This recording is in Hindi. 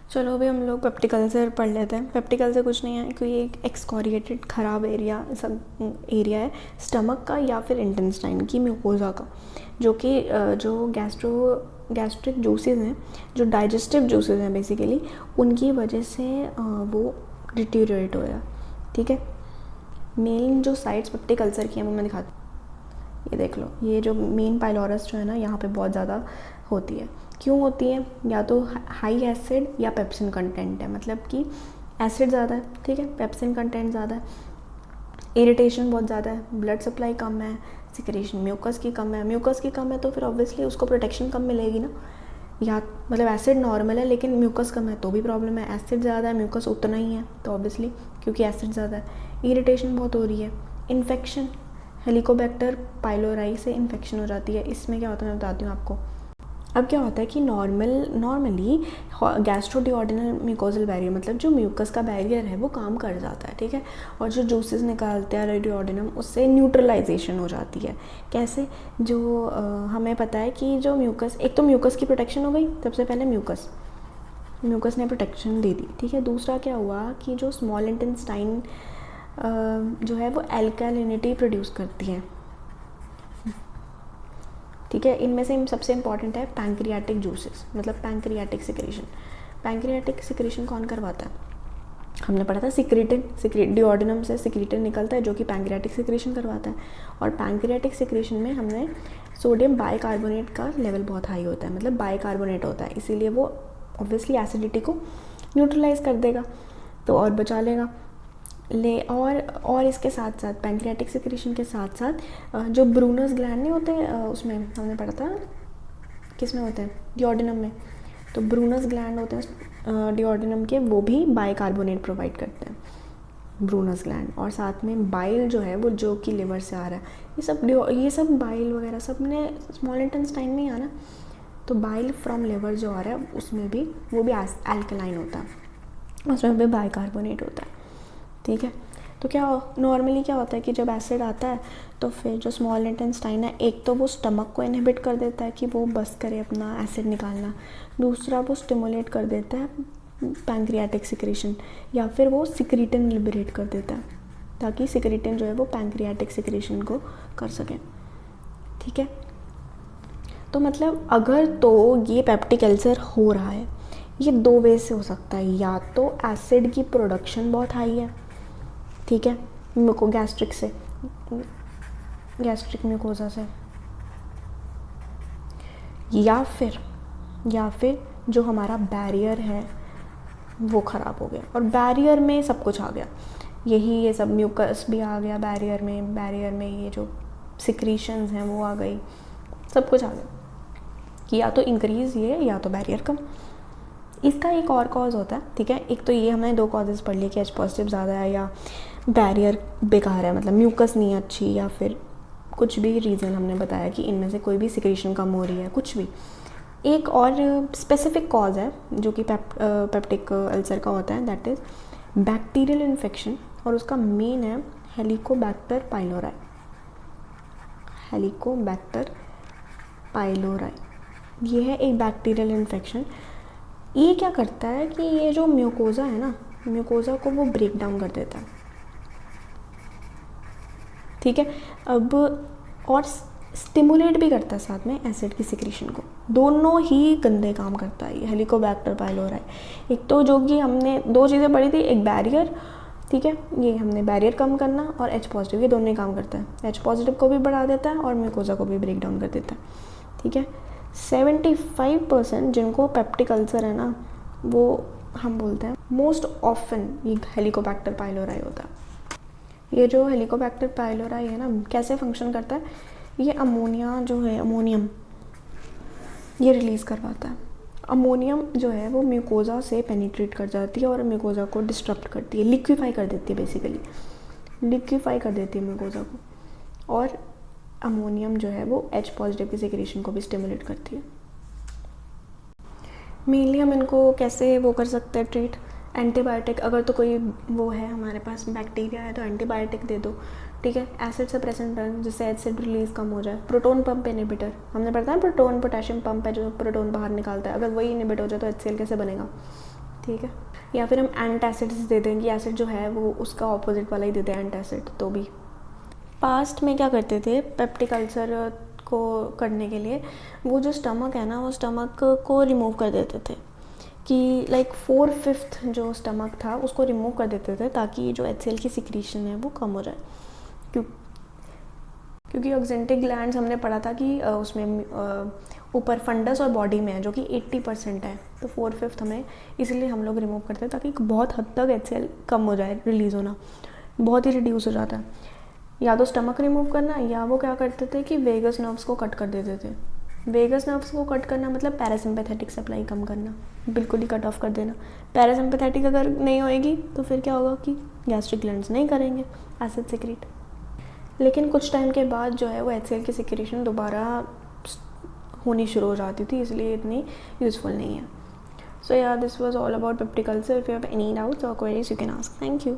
चलो अभी हम लोग पेप्टिक अल्सर पढ़ लेते हैं। पेप्टिक अल्सर कुछ नहीं है, कोई एक एक्सकोरिएटेड ख़राब एरिया सब एरिया है स्टमक का या फिर इंटेस्टाइन की म्यूकोजा का, जो कि जो गैस्ट्रिक जूसेस हैं, जो डाइजेस्टिव जूसेस हैं बेसिकली, उनकी वजह से वो डिटीरियोरेट हो गया। ठीक है, मेन जो साइड्स पेप्टिक अल्सर की हैं वो मैं दिखाती हूँ। ये देख लो, ये जो मेन पाइलोरस जो है ना, यहाँ पे बहुत ज़्यादा होती है। क्यों होती है? या तो हाई एसिड या पेप्सिन कंटेंट है, मतलब कि एसिड ज़्यादा है, ठीक है, पेप्सिन कंटेंट ज़्यादा है, इरिटेशन बहुत ज़्यादा है, ब्लड सप्लाई कम है, सिक्रेशन म्यूकस की कम है। म्यूकस की कम है तो फिर ऑब्वियसली उसको प्रोटेक्शन कम मिलेगी ना। या मतलब एसिड नॉर्मल है लेकिन म्यूकस कम है तो भी प्रॉब्लम है, एसिड ज़्यादा है म्यूकस उतना ही है तो ऑब्वियसली क्योंकि एसिड ज़्यादा है। इरिटेशन बहुत हो रही है। इन्फेक्शन, हेलिकोबैक्टर पाइलोराई से इन्फेक्शन हो जाती है। इसमें क्या होता है मैं बताती हूँ आपको। अब क्या होता है कि नॉर्मली गैस्ट्रोडियोडेनल म्यूकोजल बैरियर, मतलब जो म्यूकस का बैरियर है वो काम कर जाता है, ठीक है, और जो जूसेस निकालते हैं डियोडेनम, उससे न्यूट्रलाइजेशन हो जाती है। कैसे? जो हमें पता है कि जो म्यूकस, एक तो म्यूकस की प्रोटेक्शन हो गई, सबसे पहले म्यूकस ने प्रोटेक्शन दे दी, ठीक है। दूसरा क्या हुआ कि जो स्मॉल इंटेस्टाइन जो है वो एल्कालिनिटी प्रोड्यूस करती है, ठीक है। इनमें से सबसे इंपॉर्टेंट है पैंक्रियाटिक जूसेस, मतलब पैंक्रियाटिक सिक्रेशन। पैंक्रियाटिक सिक्रेशन कौन करवाता है? हमने पढ़ा था सिक्रीटिन डिओडिनम से सिक्रीटिन निकलता है जो कि पैंक्रियाटिक सिक्रेशन करवाता है। और पैंक्रियाटिक सिक्रेशन में हमने सोडियम बाइकार्बोनेट का लेवल बहुत हाई होता है, मतलब बाइकार्बोनेट होता है, इसीलिए वो ऑब्वियसली एसिडिटी को न्यूट्रलाइज कर देगा तो और बचा लेगा। और इसके साथ साथ पैंक्रियाटिक सिक्रेशन के साथ साथ जो ब्रूनस ग्लैंड नहीं होते, उसमें हमने पढ़ा था किस में होते हैं, डिओडिनम में। तो ब्रूनस ग्लैंड होते हैं डिओडिनम के, वो भी बाइकार्बोनेट प्रोवाइड करते हैं, ब्रूनस ग्लैंड। और साथ में बाइल जो है वो जो कि लिवर से आ रहा है, ये सब बाइल वगैरह सब ने स्मॉल इंटेस्टाइन में ही आना, तो बाइल फ्रॉम लिवर जो आ रहा है उसमें भी वो भी एल्कलाइन होता है, उसमें भी बाइकार्बोनेट होता है, ठीक है। तो क्या नॉर्मली क्या होता है कि जब एसिड आता है तो फिर जो स्मॉल इंटेस्टाइन है, एक तो वो स्टमक को इनहिबिट कर देता है कि वो बस करे अपना एसिड निकालना, दूसरा वो स्टिमुलेट कर देता है पैंक्रियाटिक सिक्रेशन, या फिर वो सिक्रीटिन लिबरेट कर देता है ताकि सिक्रीटिन जो है वो पैंक्रियाटिक सिक्रेशन को कर सके, ठीक है। तो मतलब अगर तो ये पेप्टिक अल्सर हो रहा है, ये दो वे से हो सकता है, या तो एसिड की प्रोडक्शन बहुत हाई है, ठीक है, गैस्ट्रिक म्यूकोजा से, या फिर जो हमारा बैरियर है वो ख़राब हो गया, और बैरियर में सब कुछ आ गया, ये सब म्यूकस भी आ गया बैरियर में ये जो सिक्रीशंस हैं वो आ गई, सब कुछ आ गया कि या तो इंक्रीज़ ये या तो बैरियर कम। इसका एक और कॉज होता है, ठीक है, एक तो ये हमने दो कॉजेज़ पढ़ लिए कि H पॉजिटिव ज़्यादा है या बैरियर बेकार है, मतलब म्यूकस नहीं है अच्छी, या फिर कुछ भी रीज़न हमने बताया कि इनमें से कोई भी सिक्रेशन कम हो रही है, कुछ भी। एक और स्पेसिफिक कॉज है जो कि पेप्टिक अल्सर का होता है, दैट इज़ बैक्टीरियल इन्फेक्शन, और उसका मेन है हेलिकोबैक्टर पाइलोराई। ये है एक बैक्टीरियल इन्फेक्शन। ये क्या करता है कि ये जो म्यूकोजा है ना, म्यूकोजा को वो ब्रेक डाउन कर देता है, ठीक है। अब और स्टिमुलेट भी करता है साथ में एसिड की सिक्रीशन को, दोनों ही गंदे काम करता है ये हेलिकोबैक्टर पाइलोराई। एक तो जो कि हमने दो चीज़ें पढ़ी थी, एक बैरियर, ठीक है, ये हमने बैरियर कम करना, और H पॉजिटिव, ये दोनों ही काम करता है। H पॉजिटिव को भी बढ़ा देता है और म्यूकोजा को भी ब्रेक डाउन कर देता है, ठीक है। 75% जिनको पेप्टिक अल्सर है ना, वो हम बोलते हैं मोस्ट ऑफन ये हेलिकोबैक्टर पाइलोराई होता है। ये जो हेलिकोबैक्टर पाइलोराई है ना, कैसे फंक्शन करता है, ये अमोनिया जो है, अमोनियम ये रिलीज़ करवाता है। अमोनियम जो है वो म्यूकोजा से पेनिट्रेट कर जाती है और म्यूकोजा को डिस्टर्ब करती है, लिक्विफाई कर देती है, बेसिकली लिक्विफाई कर देती है म्यूकोजा को। और अमोनियम जो है वो H पॉजिटिव की सिक्रेशन को भी स्टिमुलेट करती है। मेनली हम इनको कैसे वो कर सकते हैं ट्रीट, एंटीबायोटिक, अगर तो कोई वो है हमारे पास बैक्टीरिया है तो एंटीबायोटिक दे दो, ठीक है। एसिड सप्रेसेंट ड्रग जिससे एसिड रिलीज कम हो जाए। प्रोटोन पंप इनहिबिटर, हमने पढ़ा है प्रोटोन पोटेशियम पंप है जो प्रोटोन बाहर निकालता है, अगर वही इनहिबिट हो जाए तो HCl कैसे बनेगा, ठीक है, या फिर हम एंटासिड्स दे देंगे, एसिड जो है वो उसका ऑपोजिट वाला ही देते हैं एंटासिड। तो भी पास्ट में क्या करते थे पेप्टिक अल्सर को करने के लिए, वो जो स्टमक है ना वो स्टमक को रिमूव कर देते थे कि लाइक 4/5 जो स्टमक था उसको रिमूव कर देते थे ताकि जो HCl की सिक्रीशन है वो कम हो जाए। क्योंकि ऑक्जेंटिक ग्लैंड्स हमने पढ़ा था कि उसमें ऊपर फंडस और बॉडी में है जो कि 80% है, तो 4/5 हमें इसलिए हम लोग रिमूव करते हैं ताकि बहुत हद तक HCl कम हो जाए, रिलीज़ होना बहुत ही रिड्यूस हो जाता है। या तो स्टमक रिमूव करना, या वो क्या करते थे कि वेगस नर्व्स को कट कर देते थे। वेगस नर्व्स को कट करना मतलब पैरासिम्पैथेटिक सप्लाई कम करना, बिल्कुल ही कट ऑफ कर देना। पैरासिम्पैथेटिक अगर नहीं होएगी तो फिर क्या होगा कि गैस्ट्रिक ग्लैंड्स नहीं करेंगे एसिड सिक्रीट। लेकिन कुछ टाइम के बाद जो है वो HCl की सिक्रीशन दोबारा होनी शुरू हो जाती थी, इसलिए इतनी यूज़फुल नहीं है। सो या this was all about peptic ulcer. If you have any doubts और queries you can ask. Thank you.